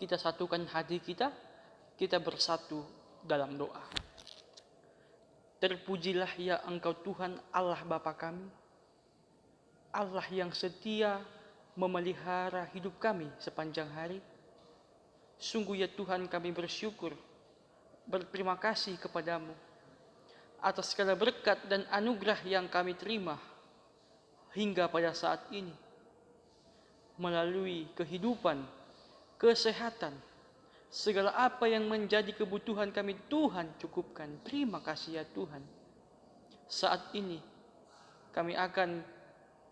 kita satukan hati kita bersatu dalam doa. Terpujilah ya Engkau Tuhan Allah Bapa kami, Allah yang setia memelihara hidup kami sepanjang hari. Sungguh ya Tuhan, kami bersyukur, berterima kasih kepadamu atas segala berkat dan anugerah yang kami terima hingga pada saat ini. Melalui kehidupan, kesehatan, segala apa yang menjadi kebutuhan kami Tuhan cukupkan. Terima kasih ya Tuhan. Saat ini kami akan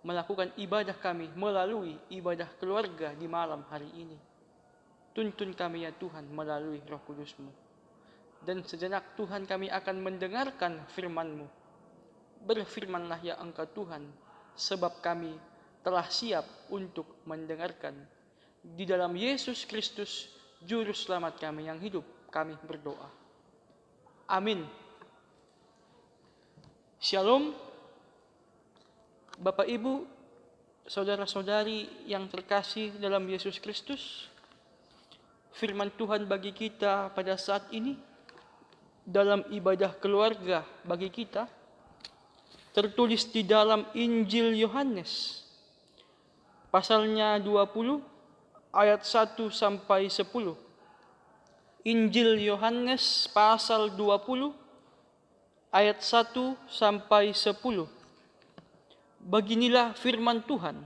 melakukan ibadah kami melalui ibadah keluarga di malam hari ini. Tuntun kami ya Tuhan melalui Roh Kudus-Mu. Dan sejenak Tuhan kami akan mendengarkan firman-Mu. Berfirmanlah ya Engkau Tuhan, sebab kami telah siap untuk mendengarkan. Di dalam Yesus Kristus, Juru Selamat kami yang hidup, kami berdoa. Amin. Shalom. Bapak Ibu, saudara-saudari yang terkasih dalam Yesus Kristus, firman Tuhan bagi kita pada saat ini dalam ibadah keluarga bagi kita tertulis di dalam Injil Yohanes pasalnya 20 ayat 1 sampai 10. Injil Yohanes pasal 20 ayat 1 sampai 10. Beginilah firman Tuhan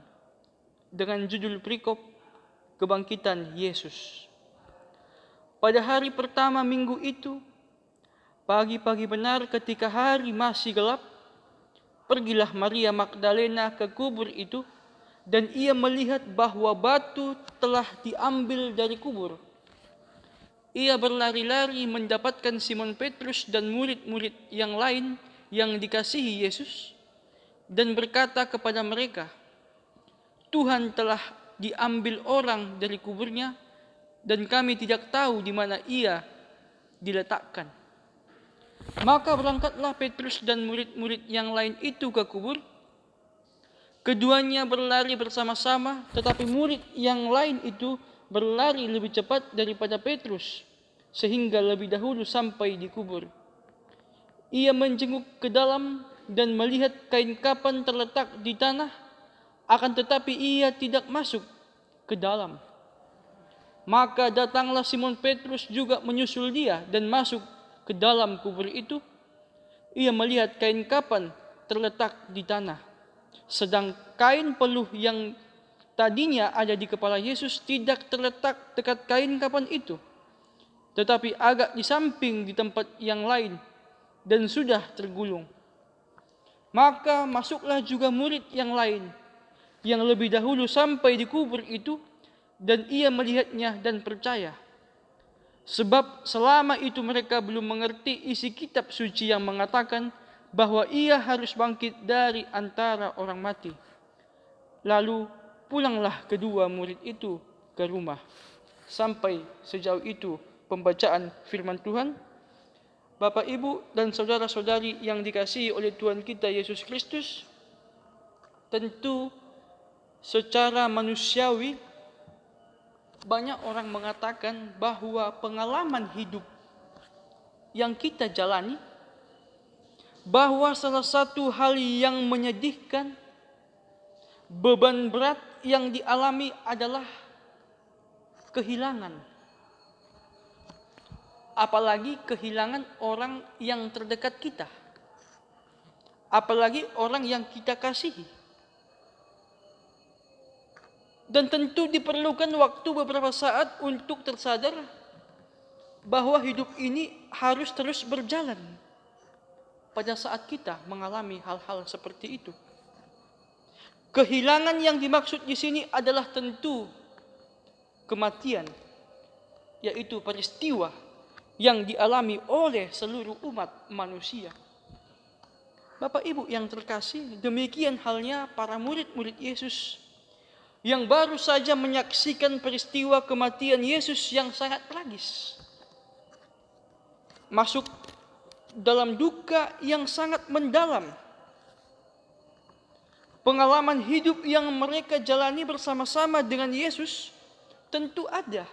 dengan judul perikop Kebangkitan Yesus. Pada hari pertama minggu itu, pagi-pagi benar ketika hari masih gelap, pergilah Maria Magdalena ke kubur itu, dan ia melihat bahwa batu telah diambil dari kubur. Ia berlari-lari mendapatkan Simon Petrus dan murid-murid yang lain yang dikasihi Yesus, dan berkata kepada mereka, "Tuhan telah diambil orang dari kuburnya, dan kami tidak tahu di mana ia diletakkan." Maka berangkatlah Petrus dan murid-murid yang lain itu ke kubur. Keduanya berlari bersama-sama, tetapi murid yang lain itu berlari lebih cepat daripada Petrus, sehingga lebih dahulu sampai di kubur. Ia menjenguk ke dalam dan melihat kain kapan terletak di tanah, akan tetapi ia tidak masuk ke dalam. Maka datanglah Simon Petrus juga menyusul dia dan masuk ke dalam kubur itu. Ia melihat kain kapan terletak di tanah, sedang kain peluh yang tadinya ada di kepala Yesus tidak terletak dekat kain kapan itu, tetapi agak di samping di tempat yang lain dan sudah tergulung. Maka masuklah juga murid yang lain yang lebih dahulu sampai di kubur itu, dan ia melihatnya dan percaya. Sebab selama itu mereka belum mengerti isi kitab suci yang mengatakan bahwa ia harus bangkit dari antara orang mati. Lalu pulanglah kedua murid itu ke rumah. Sampai sejauh itu pembacaan firman Tuhan. Bapak, Ibu, dan saudara-saudari yang dikasihi oleh Tuhan kita Yesus Kristus, tentu secara manusiawi banyak orang mengatakan bahwa pengalaman hidup yang kita jalani, bahwa salah satu hal yang menyedihkan, beban berat yang dialami adalah kehilangan. Apalagi kehilangan orang yang terdekat kita. Apalagi orang yang kita kasihi. Dan tentu diperlukan waktu beberapa saat untuk tersadar bahwa hidup ini harus terus berjalan pada saat kita mengalami hal-hal seperti itu. Kehilangan yang dimaksud di sini adalah tentu kematian, yaitu peristiwa yang dialami oleh seluruh umat manusia. Bapak Ibu yang terkasih, demikian halnya para murid-murid Yesus yang baru saja menyaksikan peristiwa kematian Yesus yang sangat tragis. Masuk dalam duka yang sangat mendalam. Pengalaman hidup yang mereka jalani bersama-sama dengan Yesus tentu ada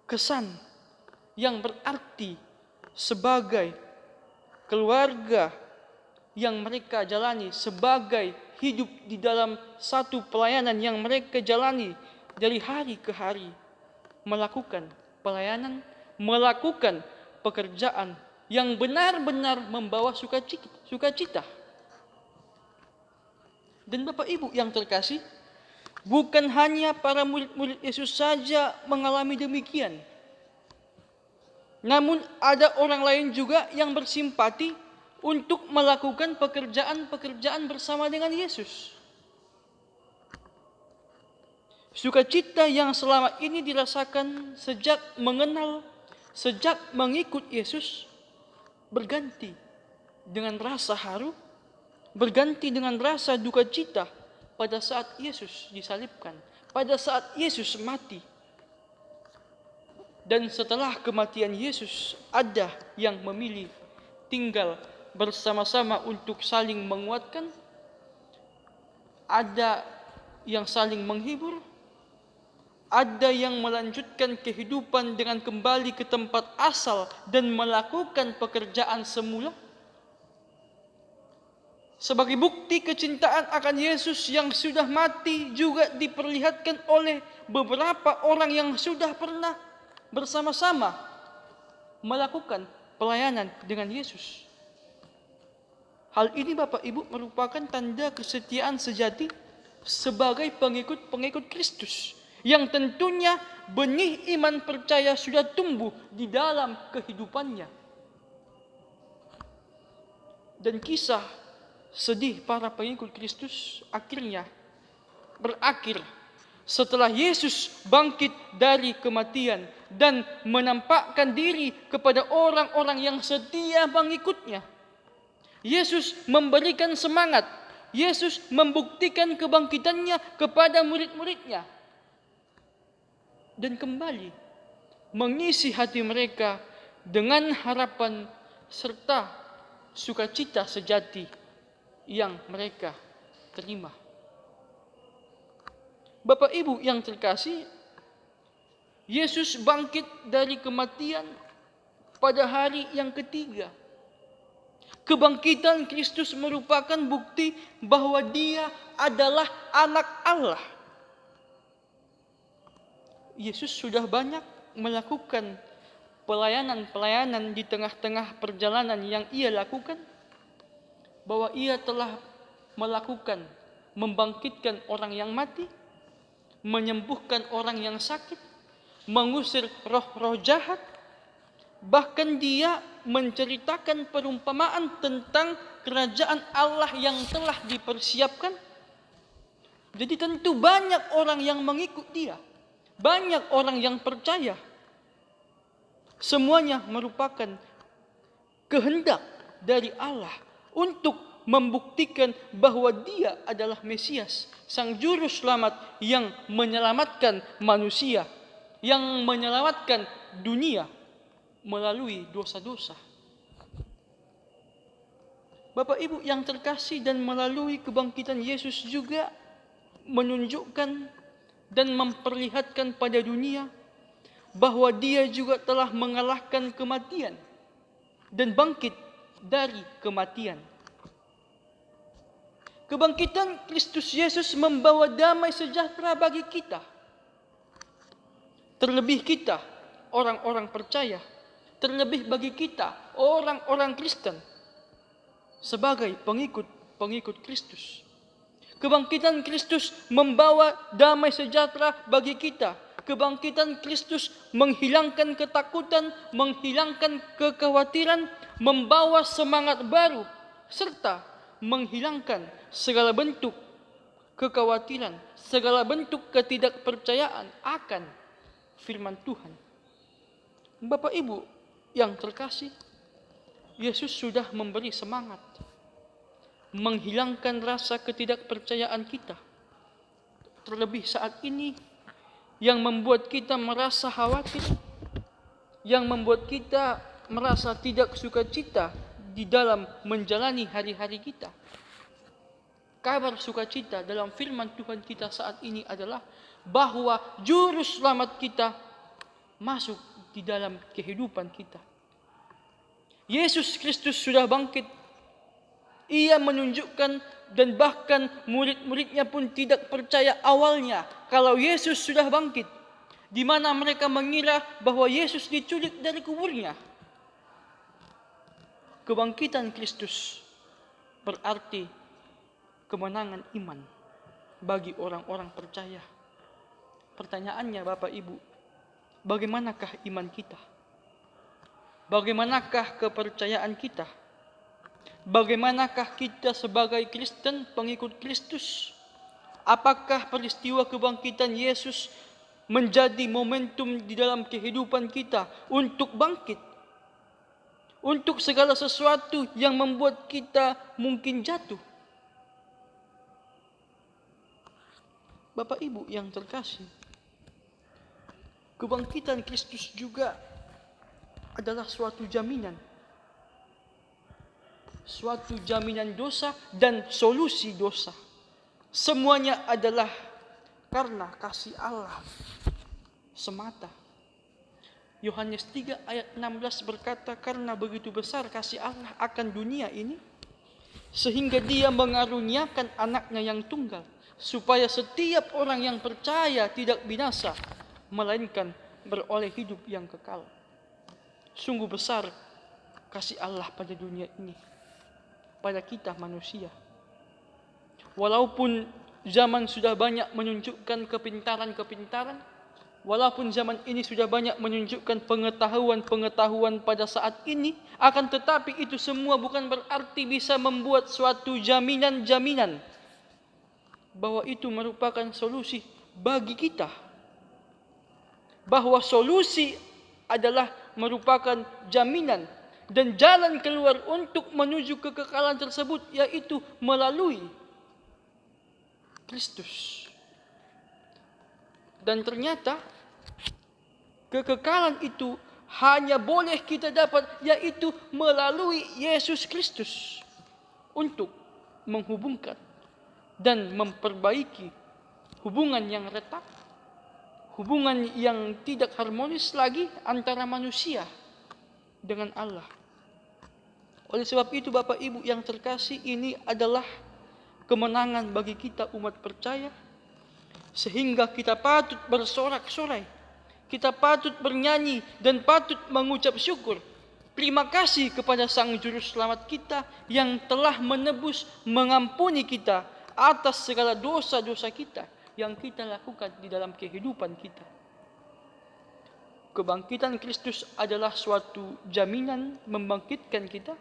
kesan yang berarti sebagai keluarga yang mereka jalani, sebagai hidup di dalam satu pelayanan yang mereka jalani dari hari ke hari, melakukan pelayanan, melakukan pekerjaan yang benar-benar membawa sukacita. Dan Bapak Ibu yang terkasih, bukan hanya para murid-murid Yesus saja mengalami demikian. Namun ada orang lain juga yang bersimpati untuk melakukan pekerjaan-pekerjaan bersama dengan Yesus. Sukacita yang selama ini dirasakan sejak mengenal, sejak mengikut Yesus, berganti dengan rasa haru, berganti dengan rasa duka cita pada saat Yesus disalibkan, pada saat Yesus mati. Dan setelah kematian Yesus, ada yang memilih tinggal bersama-sama untuk saling menguatkan, ada yang saling menghibur, ada yang melanjutkan kehidupan dengan kembali ke tempat asal dan melakukan pekerjaan semula. Sebagai bukti kecintaan akan Yesus yang sudah mati juga diperlihatkan oleh beberapa orang yang sudah pernah bersama-sama melakukan pelayanan dengan Yesus. Hal ini Bapak Ibu merupakan tanda kesetiaan sejati sebagai pengikut Kristus, yang tentunya benih iman percaya sudah tumbuh di dalam kehidupannya. Dan kisah sedih para pengikut Kristus akhirnya berakhir setelah Yesus bangkit dari kematian dan menampakkan diri kepada orang-orang yang setia mengikutnya. Yesus memberikan semangat, Yesus membuktikan kebangkitannya kepada murid-muridnya, dan kembali mengisi hati mereka dengan harapan serta sukacita sejati yang mereka terima. Bapak Ibu yang terkasih, Yesus bangkit dari kematian pada hari yang ketiga. Kebangkitan Kristus merupakan bukti bahwa Dia adalah anak Allah. Yesus sudah banyak melakukan pelayanan-pelayanan di tengah-tengah perjalanan yang Ia lakukan, bahwa Ia telah melakukan, membangkitkan orang yang mati, menyembuhkan orang yang sakit, mengusir roh-roh jahat. Bahkan Dia menceritakan perumpamaan tentang kerajaan Allah yang telah dipersiapkan. Jadi tentu banyak orang yang mengikut Dia, banyak orang yang percaya. Semuanya merupakan kehendak dari Allah untuk membuktikan bahwa Dia adalah Mesias, Sang Juru Selamat yang menyelamatkan manusia, yang menyelamatkan dunia melalui dosa-dosa. Bapak Ibu yang terkasih, dan melalui kebangkitan Yesus juga menunjukkan dan memperlihatkan pada dunia bahwa Dia juga telah mengalahkan kematian dan bangkit dari kematian. Kebangkitan Kristus Yesus membawa damai sejahtera bagi kita. Terlebih kita, orang-orang percaya, terlebih bagi kita, orang-orang Kristen, sebagai pengikut Kristus. Kebangkitan Kristus membawa damai sejahtera bagi kita. Kebangkitan Kristus menghilangkan ketakutan, menghilangkan kekhawatiran, membawa semangat baru, serta menghilangkan segala bentuk kekhawatiran, segala bentuk ketidakpercayaan akan firman Tuhan. Bapak Ibu yang terkasih, Yesus sudah memberi semangat, menghilangkan rasa ketidakpercayaan kita. Terlebih saat ini yang membuat kita merasa khawatir, yang membuat kita merasa tidak sukacita di dalam menjalani hari-hari kita. Kabar sukacita dalam firman Tuhan kita saat ini adalah bahwa Juru Selamat kita masuk di dalam kehidupan kita. Yesus Kristus sudah bangkit. Ia menunjukkan dan bahkan murid-muridnya pun tidak percaya awalnya kalau Yesus sudah bangkit. Di mana mereka mengira bahwa Yesus diculik dari kuburnya. Kebangkitan Kristus berarti kemenangan iman bagi orang-orang percaya. Pertanyaannya Bapak Ibu, bagaimanakah iman kita? Bagaimanakah kepercayaan kita? Bagaimanakah kita sebagai Kristen, pengikut Kristus? Apakah peristiwa kebangkitan Yesus menjadi momentum di dalam kehidupan kita untuk bangkit? Untuk segala sesuatu yang membuat kita mungkin jatuh. Bapak Ibu yang terkasih, kebangkitan Kristus juga adalah suatu jaminan. Suatu jaminan dosa dan solusi dosa. Semuanya adalah karena kasih Allah semata. Yohanes 3 ayat 16 berkata, karena begitu besar kasih Allah akan dunia ini, sehingga Dia mengaruniakan anaknya yang tunggal, supaya setiap orang yang percaya tidak binasa, melainkan beroleh hidup yang kekal. Sungguh besar kasih Allah pada dunia ini, pada kita manusia. Walaupun zaman sudah banyak menunjukkan kepintaran-kepintaran, walaupun zaman ini sudah banyak menunjukkan pengetahuan-pengetahuan pada saat ini, akan tetapi itu semua bukan berarti bisa membuat suatu jaminan-jaminan bahwa itu merupakan solusi bagi kita. Bahwa solusi adalah merupakan jaminan dan jalan keluar untuk menuju kekekalan tersebut, yaitu melalui Kristus. Dan ternyata kekekalan itu hanya boleh kita dapat yaitu melalui Yesus Kristus untuk menghubungkan dan memperbaiki hubungan yang retak, hubungan yang tidak harmonis lagi antara manusia dengan Allah. Oleh sebab itu Bapak Ibu yang terkasih, ini adalah kemenangan bagi kita umat percaya, sehingga kita patut bersorak-sorai, kita patut bernyanyi dan patut mengucap syukur. Terima kasih kepada Sang Juru Selamat kita yang telah menebus, mengampuni kita atas segala dosa-dosa kita yang kita lakukan di dalam kehidupan kita. Kebangkitan Kristus adalah suatu jaminan membangkitkan kita,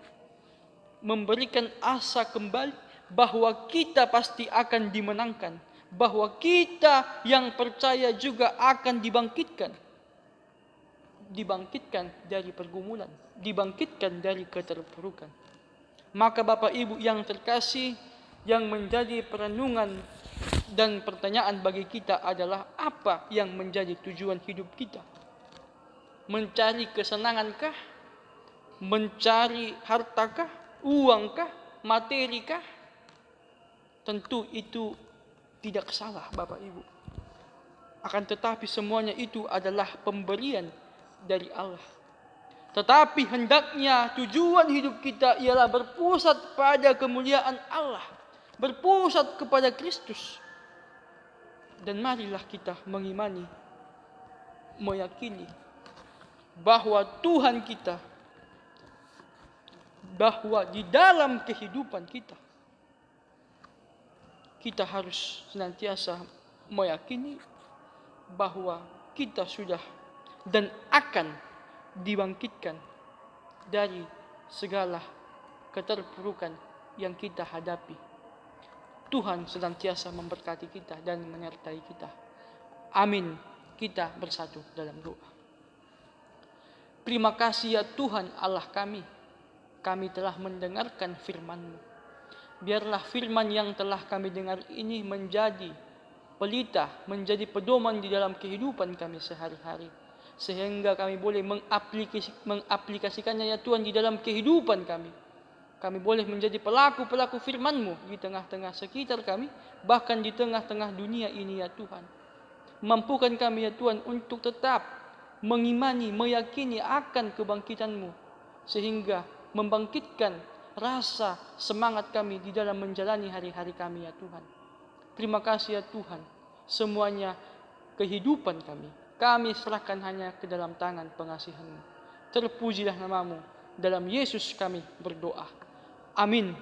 memberikan asa kembali bahwa kita pasti akan dimenangkan, bahwa kita yang percaya juga akan dibangkitkan. Dibangkitkan dari pergumulan, dibangkitkan dari keterpurukan. Maka Bapak Ibu yang terkasih, yang menjadi perenungan dan pertanyaan bagi kita adalah, apa yang menjadi tujuan hidup kita? Mencari kesenangankah? Mencari hartakah? Uangkah? Materikah? Tentu itu tidak salah Bapak Ibu. Akan tetapi semuanya itu adalah pemberian dari Allah. Tetapi hendaknya tujuan hidup kita ialah berpusat pada kemuliaan Allah, berpusat kepada Kristus. Dan marilah kita mengimani, meyakini bahwa Tuhan kita, bahwa di dalam kehidupan kita, kita harus senantiasa meyakini bahwa kita sudah dan akan dibangkitkan dari segala keterpurukan yang kita hadapi. Tuhan senantiasa memberkati kita dan menyertai kita. Amin. Kita bersatu dalam doa. Terima kasih ya Tuhan Allah kami. Kami telah mendengarkan firman-Mu. Biarlah firman yang telah kami dengar ini menjadi pelita, menjadi pedoman di dalam kehidupan kami sehari-hari. Sehingga kami boleh mengaplikasikannya ya Tuhan di dalam kehidupan kami. Kami boleh menjadi pelaku-pelaku firman-Mu di tengah-tengah sekitar kami, bahkan di tengah-tengah dunia ini ya Tuhan. Mampukan kami ya Tuhan untuk tetap mengimani, meyakini akan kebangkitan-Mu, sehingga membangkitkan rasa semangat kami di dalam menjalani hari-hari kami ya Tuhan. Terima kasih ya Tuhan, semuanya kehidupan kami serahkan hanya ke dalam tangan pengasihan-Mu. Terpujilah nama-Mu, dalam Yesus kami berdoa. Amin.